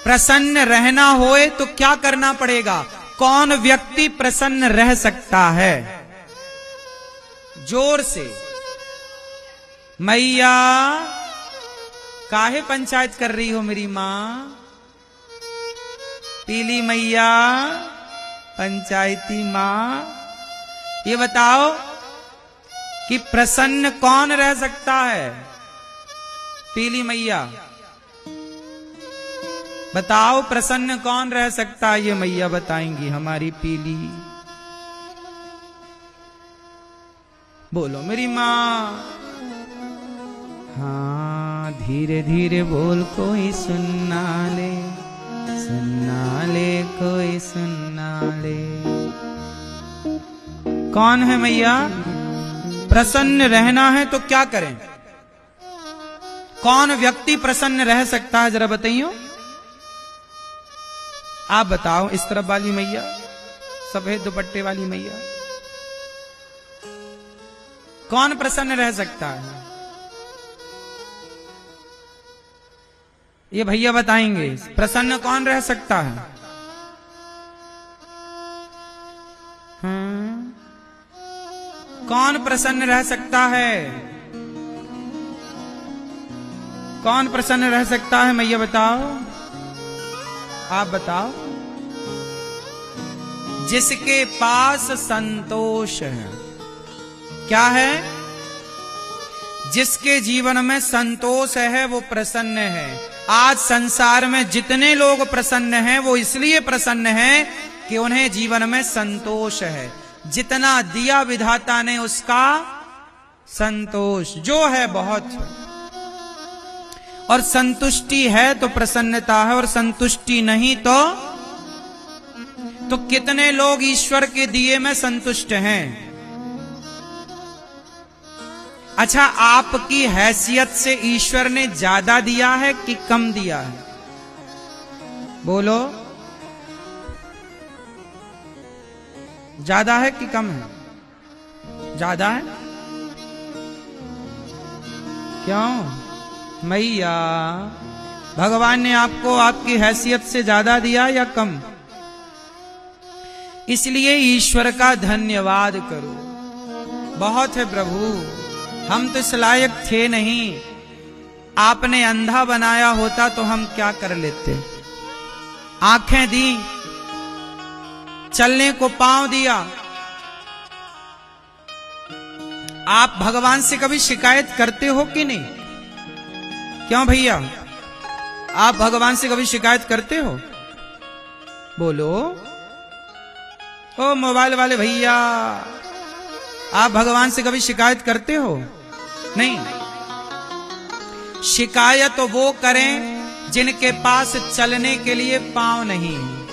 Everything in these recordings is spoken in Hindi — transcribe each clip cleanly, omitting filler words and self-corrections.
प्रसन्न रहना होए तो क्या करना पड़ेगा? कौन व्यक्ति प्रसन्न रह सकता है? जोर से। मैया काहे पंचायत कर रही हो मेरी मां? पीली मैया, पंचायती मां, ये बताओ कि प्रसन्न कौन रह सकता है? पीली मैया बताओ, प्रसन्न कौन रह सकता है? ये मैया बताएंगी, हमारी पीली। बोलो मेरी मां। हाँ, धीरे धीरे बोल, कोई सुनना ले, सुनना ले, कोई सुनना ले। कौन है मैया? प्रसन्न रहना है तो क्या करें? कौन व्यक्ति प्रसन्न रह सकता है? जरा बताइए, आप बताओ। इस तरफ वाली मैया, सफेद दुपट्टे वाली मैया, कौन प्रसन्न रह सकता है? ये भैया बताएंगे, प्रसन्न कौन रह सकता है? कौन प्रसन्न रह सकता है? कौन प्रसन्न रह सकता है? मैया बताओ, आप बताओ। जिसके पास संतोष है। क्या है? जिसके जीवन में संतोष है वो प्रसन्न है। आज संसार में जितने लोग प्रसन्न हैं वो इसलिए प्रसन्न हैं कि उन्हें जीवन में संतोष है। जितना दिया विधाता ने उसका संतोष जो है बहुत, और संतुष्टि है तो प्रसन्नता है, और संतुष्टि नहीं तो कितने लोग ईश्वर के दिए में संतुष्ट हैं? अच्छा, आपकी हैसियत से ईश्वर ने ज्यादा दिया है कि कम दिया है? बोलो, ज्यादा है कि कम है? ज्यादा है। क्यों मैया? भगवान ने आपको आपकी हैसियत से ज्यादा दिया या कम? इसलिए ईश्वर का धन्यवाद करो। बहुत है प्रभु, हम तो इस लायक थे नहीं। आपने अंधा बनाया होता तो हम क्या कर लेते? आंखें दी, चलने को पांव दिया। आप भगवान से कभी शिकायत करते हो कि नहीं? क्यों भैया, आप भगवान से कभी शिकायत करते हो? बोलो। ओ मोबाइल वाले भैया, आप भगवान से कभी शिकायत करते हो? नहीं। शिकायत वो करें जिनके पास चलने के लिए पांव नहीं है।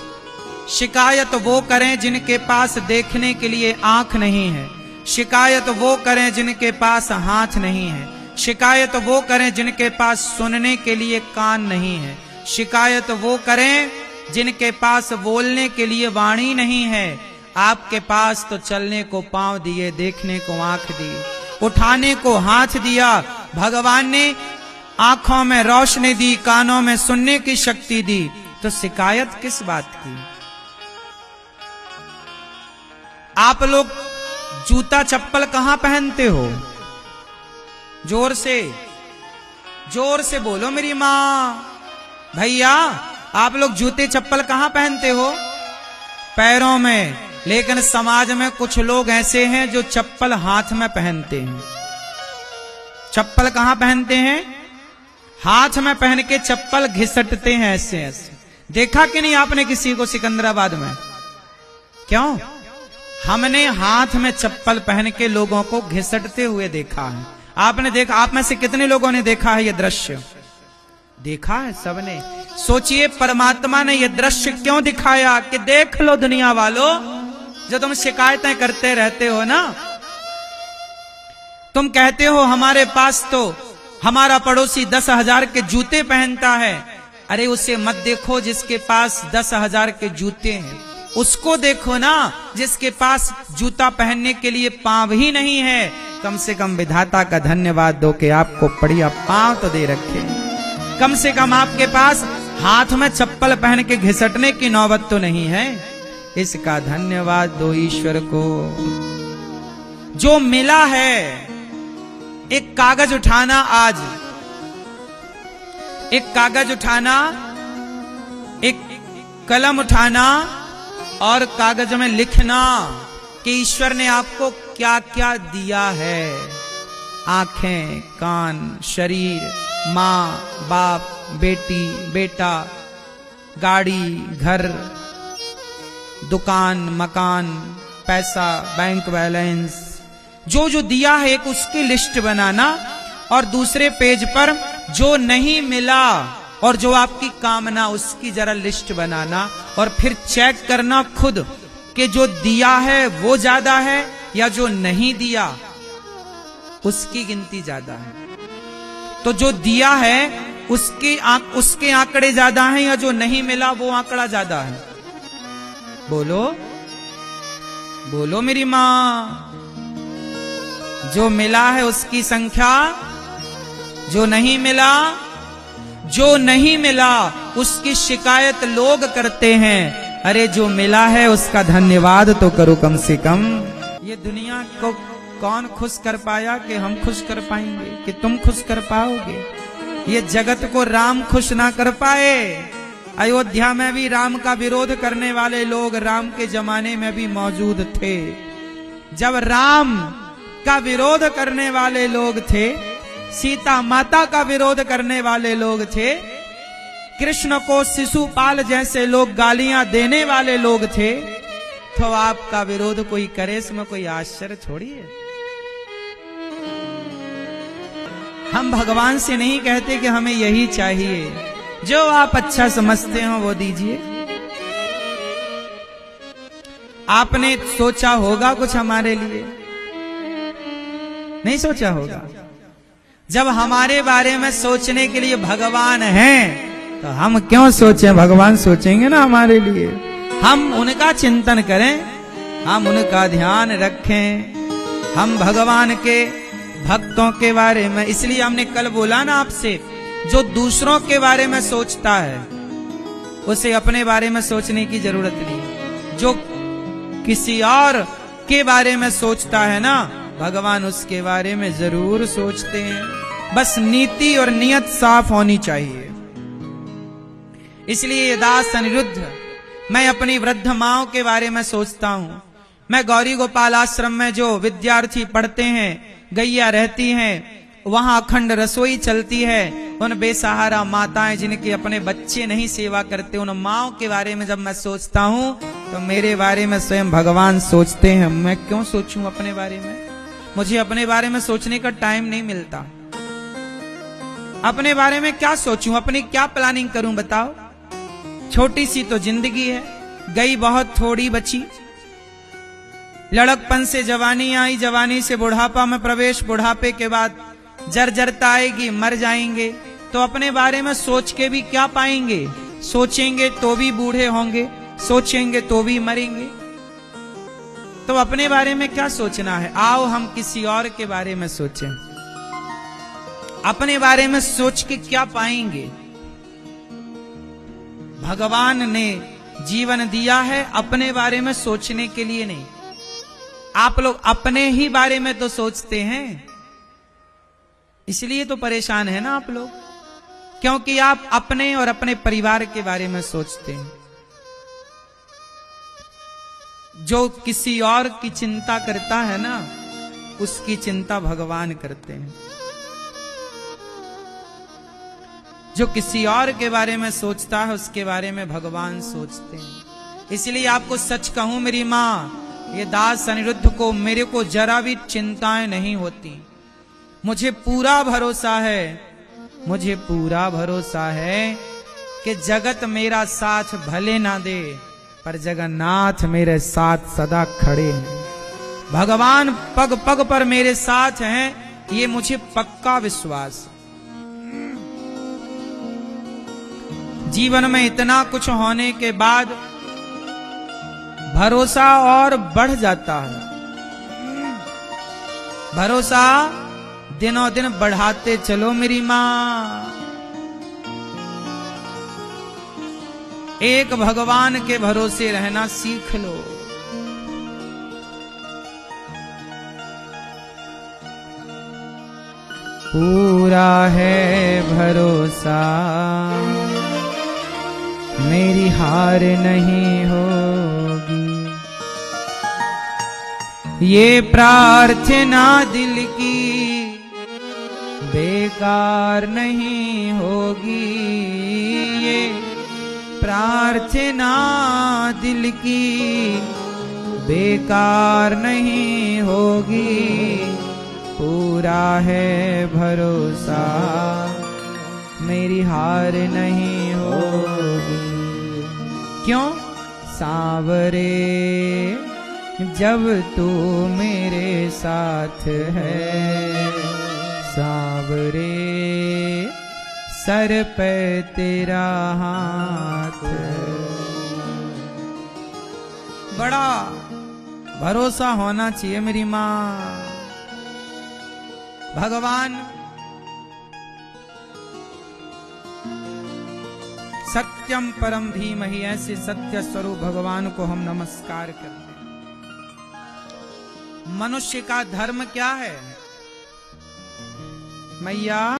शिकायत वो करें जिनके पास देखने के लिए आंख नहीं है। शिकायत वो करें जिनके पास हाथ नहीं है। शिकायत वो करें जिनके पास सुनने के लिए कान नहीं है। शिकायत वो करें जिनके पास बोलने के लिए वाणी नहीं है। आपके पास तो चलने को पांव दिए, देखने को आंख दी, उठाने को हाथ दिया। भगवान ने आंखों में रोशनी दी, कानों में सुनने की शक्ति दी, तो शिकायत किस बात की? आप लोग जूता चप्पल कहां पहनते हो? जोर से बोलो मेरी मां। भैया, आप लोग जूते चप्पल कहां पहनते हो? पैरों में। लेकिन समाज में कुछ लोग ऐसे हैं जो चप्पल हाथ में पहनते हैं। चप्पल कहां पहनते हैं? हाथ में पहन के चप्पल घिसटते हैं ऐसे ऐसे। देखा कि नहीं आपने किसी को सिकंदराबाद में? क्यों? हमने हाथ में चप्पल पहन के लोगों को घिसटते हुए देखा है। आपने देखा? आप में से कितने लोगों ने देखा है ये दृश्य? देखा है सबने। सोचिए, परमात्मा ने ये दृश्य क्यों दिखाया कि देख लो दुनिया वालों, जो तुम शिकायतें करते रहते हो ना, तुम कहते हो हमारे पास तो हमारा पड़ोसी 10,000 के जूते पहनता है। अरे उसे मत देखो जिसके पास 10,000 के जूते हैं, उसको देखो ना जिसके पास जूता पहनने के लिए पांव ही नहीं है। कम से कम विधाता का धन्यवाद दो कि आपको बढ़िया पांव तो दे रखे। कम से कम आपके पास हाथ में चप्पल पहन के घिसटने की नौबत तो नहीं है। इसका धन्यवाद दो ईश्वर को। जो मिला है, एक कागज उठाना, आज एक कागज उठाना, एक कलम उठाना और कागज में लिखना कि ईश्वर ने आपको क्या क्या दिया है। आंखें, कान, शरीर, माँ, बाप, बेटी, बेटा, गाड़ी, घर, दुकान, मकान, पैसा, बैंक बैलेंस, जो जो दिया है एक उसकी लिस्ट बनाना, और दूसरे पेज पर जो नहीं मिला और जो आपकी कामना उसकी जरा लिस्ट बनाना, और फिर चेक करना खुद कि जो दिया है वो ज्यादा है या जो नहीं दिया उसकी गिनती ज्यादा है। तो जो दिया है उसके आंकड़े ज्यादा हैं या जो नहीं मिला वो आंकड़ा ज्यादा है? बोलो बोलो मेरी मां। जो मिला है उसकी संख्या, जो नहीं मिला, जो नहीं मिला उसकी शिकायत लोग करते हैं। अरे जो मिला है उसका धन्यवाद तो करो कम से कम। ये दुनिया को कौन खुश कर पाया कि हम खुश कर पाएंगे, कि तुम खुश कर पाओगे? ये जगत को राम खुश ना कर पाए। अयोध्या में भी राम का विरोध करने वाले लोग राम के जमाने में भी मौजूद थे। जब राम का विरोध करने वाले लोग थे, सीता माता का विरोध करने वाले लोग थे, कृष्ण को शिशुपाल जैसे लोग गालियां देने वाले लोग थे, तो आपका विरोध कोई करे इसमें कोई आश्चर्य थोड़ी है। हम भगवान से नहीं कहते कि हमें यही चाहिए, जो आप अच्छा समझते हो वो दीजिए। आपने सोचा होगा कुछ हमारे लिए? नहीं सोचा होगा। जब हमारे बारे में सोचने के लिए भगवान हैं, तो हम क्यों सोचें? भगवान सोचेंगे ना हमारे लिए। हम उनका चिंतन करें, हम उनका ध्यान रखें, हम भगवान के भक्तों के बारे में। इसलिए हमने कल बोला ना आपसे, जो दूसरों के बारे में सोचता है उसे अपने बारे में सोचने की जरूरत नहीं। जो किसी और के बारे में सोचता है ना, भगवान उसके बारे में जरूर सोचते हैं। बस नीति और नियत साफ होनी चाहिए। इसलिए ये दास अनिरुद्ध, मैं अपनी वृद्ध माओं के बारे में सोचता हूं। मैं गौरी गोपाल आश्रम में जो विद्यार्थी पढ़ते हैं, गैया रहती हैं, वहां अखंड रसोई चलती है। उन बेसहारा माताएं जिनके अपने बच्चे नहीं सेवा करते, उन माओं के बारे में जब मैं सोचता हूं तो मेरे बारे में स्वयं भगवान सोचते हैं। मैं क्यों सोचूं अपने बारे में? मुझे अपने बारे में सोचने का टाइम नहीं मिलता। अपने बारे में क्या सोचूं, अपनी क्या प्लानिंग करूं बताओ? छोटी सी तो जिंदगी है, गई बहुत थोड़ी बची। लड़कपन से जवानी आई, जवानी से बुढ़ापा में प्रवेश, बुढ़ापे के बाद जर्जरता आएगी, मर जाएंगे। तो अपने बारे में सोच के भी क्या पाएंगे? सोचेंगे तो भी बूढ़े होंगे, सोचेंगे तो भी मरेंगे। तो अपने बारे में क्या सोचना है? आओ हम किसी और के बारे में सोचें। अपने बारे में सोच के क्या पाएंगे? भगवान ने जीवन दिया है अपने बारे में सोचने के लिए नहीं। आप लोग अपने ही बारे में तो सोचते हैं, इसलिए तो परेशान है ना आप लोग, क्योंकि आप अपने और अपने परिवार के बारे में सोचते हैं। जो किसी और की चिंता करता है ना, उसकी चिंता भगवान करते हैं। जो किसी और के बारे में सोचता है उसके बारे में भगवान सोचते हैं। इसलिए आपको सच कहूं मेरी मां, ये दास अनिरुद्ध को, मेरे को जरा भी चिंताएं नहीं होती। मुझे पूरा भरोसा है, मुझे पूरा भरोसा है कि जगत मेरा साथ भले ना दे, पर जगन्नाथ मेरे साथ सदा खड़े हैं। भगवान पग पग पर मेरे साथ हैं, ये मुझे पक्का विश्वास। जीवन में इतना कुछ होने के बाद भरोसा और बढ़ जाता है। भरोसा दिनों दिन बढ़ाते चलो मेरी मां। एक भगवान के भरोसे रहना सीख लो। पूरा है भरोसा मेरी हार नहीं होगी, ये प्रार्थना दिल की बेकार नहीं होगी, ये प्रार्थना दिल की बेकार नहीं होगी। पूरा है भरोसा मेरी हार नहीं होगी। क्यों? सांवरे जब तू मेरे साथ है, सांवरे सर पे तेरा हाथ। बड़ा भरोसा होना चाहिए मेरी माँ। भगवान सत्यम परम धीमहि, ऐसे सत्य स्वरूप भगवान को हम नमस्कार करते हैं। मनुष्य का धर्म क्या है मैया?